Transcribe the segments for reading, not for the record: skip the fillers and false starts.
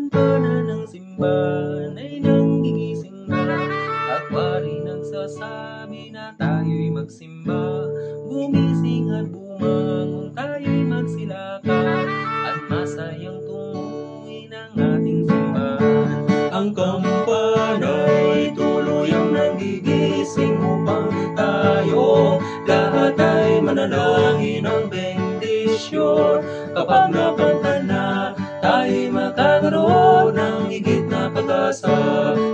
Kampana ng simbahan ay nanggigising na, at wari nagsasabi na tayo'y magsimba. Gumising at bumangon, tayo'y magsilakad, at masayang tunguin ang ating simbahan. Ang kampana'y tuluyang nanggigising upang tayo lahat ay manalangin ng bendisyon. Kapag nakanta na, tayo'y makakaroon ng higit na pag-asa.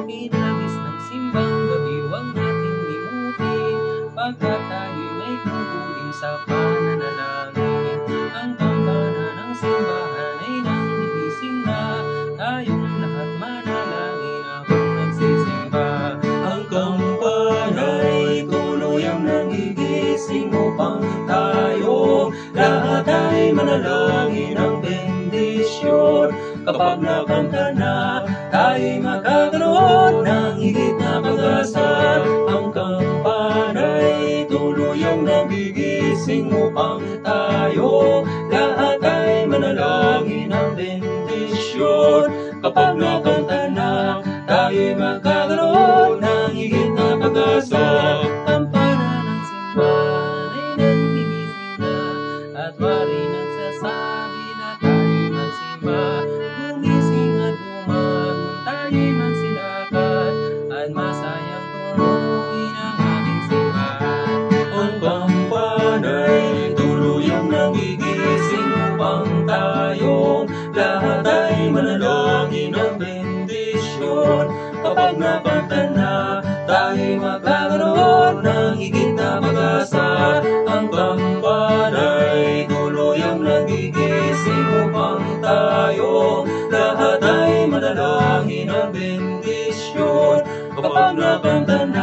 Inagis ng simbang gabi, huwag nating limutin, pagkat tayo'y may tungkulin sa pananalangin. Ang kampana ng simbahan ay nanggigising na, tayong lahat manalangin habang nagsisimba. Ang kampana'y tuluyang nanggigising upang tayo lahat ay manalangin ng bendisyon. Kapag nakanta na, tayo'y makakaroon ng higit na pag-asa. Ang kampana'y tuluyang nagigising upang tayo lahat ay manalangin ng bendisyon. Kapag nakanta na, tayo'y makakaroon ng higit na pag-asa. Kampana ng simbahan ay nanggigising na, at wari nagsasabi na tayo'y magsimba. Gumising at bumangon, tayo'y magsilakad, at masayang tunguin ang ating simbahan. Ang kampana'y tuluyang nagigising upang tayong lahat ay manalangin ng bendisyon. Kapag nakanta na, tayo'y magkakaroon ng higit na pag-asa. Ang kampana'y tuluyang nagigising upang tayo lahat ay manalangin ng bendisyon. Kapag nakanta na,